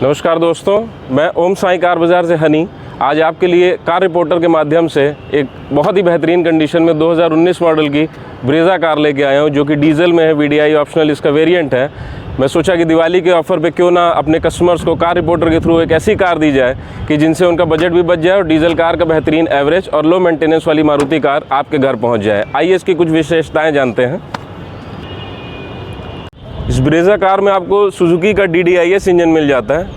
नमस्कार दोस्तों, मैं ओम साई कार बाज़ार से हनी आज आपके लिए कार रिपोर्टर के माध्यम से एक बहुत ही बेहतरीन कंडीशन में 2019 मॉडल की ब्रेजा कार लेके आया हूँ, जो कि डीजल में है। VDI ऑप्शनल इसका वेरिएंट है। मैं सोचा कि दिवाली के ऑफ़र पे क्यों ना अपने कस्टमर्स को कार रिपोर्टर के थ्रू एक ऐसी कार दी जाए कि जिनसे उनका बजट भी बच जाए और डीजल कार का बेहतरीन एवरेज और लो मेंटेनेंस वाली मारुति कार आपके घर पहुँच जाए। आइए इसकी कुछ विशेषताएँ जानते हैं। इस ब्रेजा कार में आपको सुजुकी का DDIS इंजन मिल जाता है,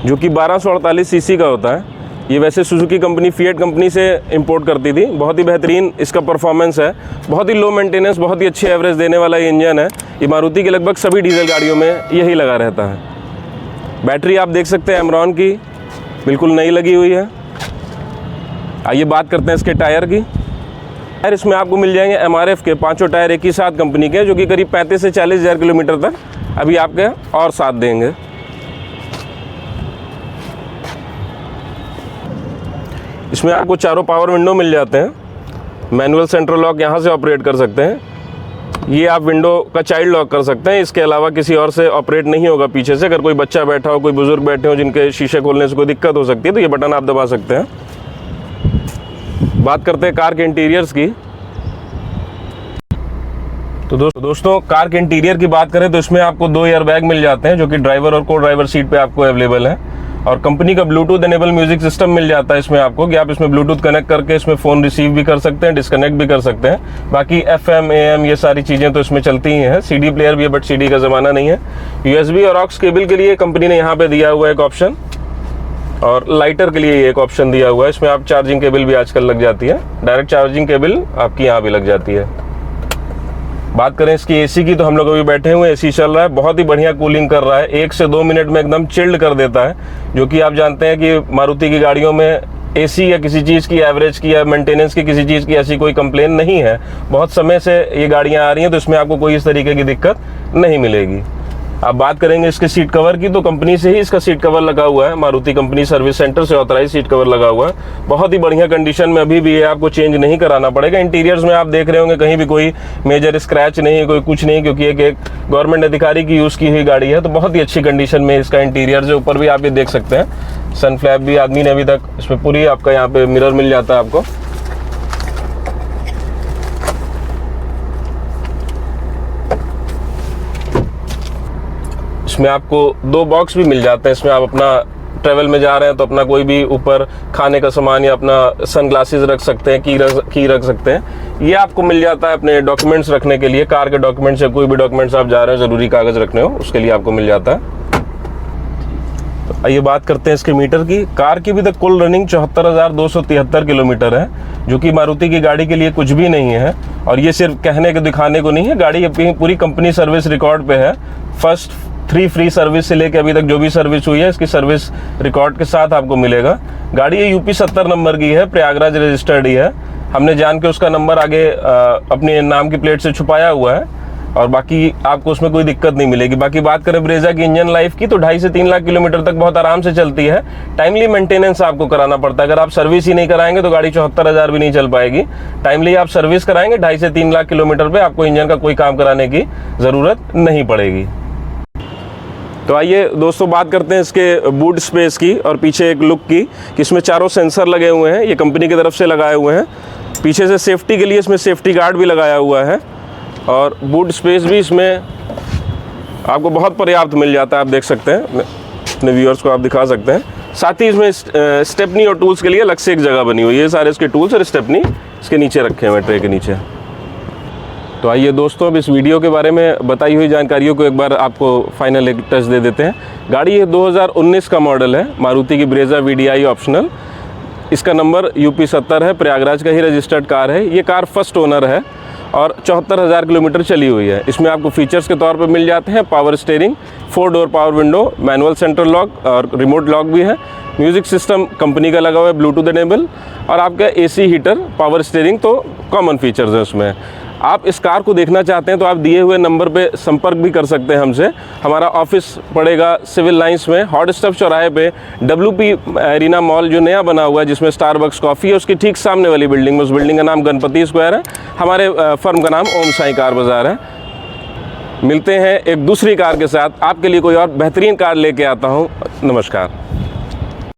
जो कि 1248 सीसी का होता है। ये वैसे सुजुकी कंपनी फिएट कंपनी से इंपोर्ट करती थी। बहुत ही बेहतरीन इसका परफॉर्मेंस है, बहुत ही लो मेंटेनेंस, बहुत ही अच्छी एवरेज देने वाला ये इंजन है। ये मारुति के लगभग सभी डीजल गाड़ियों में यही लगा रहता है। बैटरी आप देख सकते हैं एमरॉन की बिल्कुल नई लगी हुई है। आइए बात करते हैं इसके टायर की। टायर इसमें आपको मिल जाएंगे MRF के पांचों टायर एक ही साथ कंपनी के, जो कि करीब 35 से 40 हज़ार किलोमीटर तक अभी आपके और साथ देंगे। इसमें आपको चारों पावर विंडो मिल जाते हैं। मैनुअल सेंट्रल लॉक यहाँ से ऑपरेट कर सकते हैं। ये आप विंडो का चाइल्ड लॉक कर सकते हैं, इसके अलावा किसी और से ऑपरेट नहीं होगा पीछे से। अगर कोई बच्चा बैठा हो, कोई बुजुर्ग बैठे हो जिनके शीशे खोलने से कोई दिक्कत हो सकती है, तो ये बटन आप दबा सकते हैं। बात करते हैं कार के इंटीरियर्स की। तो दोस्तों कार के इंटीरियर की बात करें तो इसमें आपको 2 एयर बैग मिल जाते हैं, जो कि ड्राइवर और को ड्राइवर सीट पे आपको अवेलेबल है। और कंपनी का ब्लूटूथ एनेबल म्यूजिक सिस्टम मिल जाता है इसमें आपको, कि आप इसमें ब्लूटूथ कनेक्ट करके इसमें फ़ोन रिसीव भी कर सकते हैं, डिस्कनेक्ट भी कर सकते हैं। बाकी FM AM ये सारी चीज़ें तो इसमें चलती ही हैं। CD प्लेयर भी है, बट CD का ज़माना नहीं है। USB और ऑक्स केबल के लिए कंपनी ने यहाँ पे दिया हुआ है एक ऑप्शन, और लाइटर के लिए एक ऑप्शन दिया हुआ है। इसमें आप चार्जिंग केबल भी आजकल लग जाती है, डायरेक्ट चार्जिंग केबल आपकी यहाँ भी लग जाती है। बात करें इसकी AC की, तो हम लोग अभी बैठे हुए AC चल रहा है, बहुत ही बढ़िया कूलिंग कर रहा है। 1 से 2 मिनट में एकदम चिल्ड कर देता है, जो कि आप जानते हैं कि मारुति की गाड़ियों में AC या किसी चीज़ की एवरेज की या मेंटेनेंस की किसी चीज़ की ऐसी कोई कंप्लेन नहीं है। बहुत समय से ये गाड़ियाँ आ रही हैं, तो इसमें आपको कोई इस तरीके की दिक्कत नहीं मिलेगी। अब बात करेंगे इसके सीट कवर की, तो कंपनी से ही इसका सीट कवर लगा हुआ है। मारुति कंपनी सर्विस सेंटर से ऑथराइज सीट कवर लगा हुआ है। बहुत ही बढ़िया कंडीशन में अभी भी ये आपको चेंज नहीं कराना पड़ेगा। इंटीरियर्स में आप देख रहे होंगे कहीं भी कोई मेजर स्क्रैच नहीं, कोई कुछ नहीं, क्योंकि एक गवर्नमेंट अधिकारी की यूज़ की हुई गाड़ी है। तो बहुत ही अच्छी कंडीशन में इसका इंटीरियर जो ऊपर भी आप ये देख सकते हैं। सन फ्लैप भी आदमी ने अभी तक इसमें पूरी आपका यहाँ पे मिरर मिल जाता है आपको। इसमें आपको 2 बॉक्स भी मिल जाते हैं। इसमें आप अपना ट्रैवल में जा रहे हैं तो अपना कोई भी ऊपर खाने का सामान या अपना सनग्लासेस रख सकते हैं, की रख सकते हैं। ये आपको मिल जाता है अपने डॉक्यूमेंट्स रखने के लिए। कार के डॉक्यूमेंट्स या कोई भी डॉक्यूमेंट्स आप जा रहे हैं, ज़रूरी कागज़ रखने हो, उसके लिए आपको मिल जाता है। तो आइए बात करते हैं इसके मीटर की। कार की भी तक कुल रनिंग 74,273 किलोमीटर है, जो कि मारुति की गाड़ी के लिए कुछ भी नहीं है। और ये सिर्फ कहने के दिखाने को नहीं है, गाड़ी अपनी पूरी कंपनी सर्विस रिकॉर्ड पे है। फर्स्ट 3 फ्री सर्विस से लेके अभी तक जो भी सर्विस हुई है, इसकी सर्विस रिकॉर्ड के साथ आपको मिलेगा। गाड़ी ये UP 70 नंबर की है, प्रयागराज रजिस्टर्ड ही है। हमने जान के उसका नंबर आगे अपने नाम की प्लेट से छुपाया हुआ है, और बाकी आपको उसमें कोई दिक्कत नहीं मिलेगी। बाकी बात करें ब्रेजा की इंजन लाइफ की, तो 2.5 से 3 लाख किलोमीटर तक बहुत आराम से चलती है। टाइमली मेंटेनेंस आपको कराना पड़ता है। अगर आप सर्विस ही नहीं कराएंगे तो गाड़ी 74,000 भी नहीं चल पाएगी। टाइमली आप सर्विस कराएंगे, 2.5 से 3 लाख किलोमीटर पे आपको इंजन का कोई काम कराने की ज़रूरत नहीं पड़ेगी। तो आइए दोस्तों बात करते हैं इसके बूट स्पेस की और पीछे एक लुक की, कि इसमें चारों सेंसर लगे हुए हैं। ये कंपनी की तरफ से लगाए हुए हैं। पीछे से सेफ्टी के लिए इसमें सेफ्टी गार्ड भी लगाया हुआ है, और बूट स्पेस भी इसमें आपको बहुत पर्याप्त मिल जाता है। आप देख सकते हैं, अपने व्यूअर्स को आप दिखा सकते हैं। साथ ही इसमें स्टेपनी और टूल्स के लिए अलग से एक जगह बनी हुई है। ये सारे इसके टूल्स और स्टेपनी इसके नीचे रखे हुए हैं, ट्रे के नीचे। तो आइए दोस्तों अब इस वीडियो के बारे में बताई हुई जानकारियों को एक बार आपको फाइनल एक टच दे देते हैं। गाड़ी ये 2019 का मॉडल है, मारुति की ब्रेजा VDI ऑप्शनल। इसका नंबर UP 70 है, प्रयागराज का ही रजिस्टर्ड कार है। ये कार फर्स्ट ओनर है और 74,000 किलोमीटर चली हुई है। इसमें आपको फीचर्स के तौर पे मिल जाते हैं power steering, 4 door power window, manual central lock और रिमोट लॉक भी है। म्यूज़िक सिस्टम कंपनी का लगा हुआ है, ब्लूटूथ एनेबल, और आपका AC हीटर, पावर स्टीयरिंग तो कॉमन फीचर्स हैं उसमें। आप इस कार को देखना चाहते हैं तो आप दिए हुए नंबर पे संपर्क भी कर सकते हैं हमसे। हमारा ऑफिस पड़ेगा सिविल लाइंस में, हॉट स्टफ चौराहे पे, WP एरिना मॉल जो नया बना हुआ है जिसमें स्टारबक्स कॉफ़ी है, उसकी ठीक सामने वाली बिल्डिंग में। उस बिल्डिंग का नाम गणपति स्क्वायर है। हमारे फर्म का नाम ओम साई कार बाज़ार है। मिलते हैं एक दूसरी कार के साथ। आपके लिए कोई और बेहतरीन कार लेके आता हूँ। नमस्कार।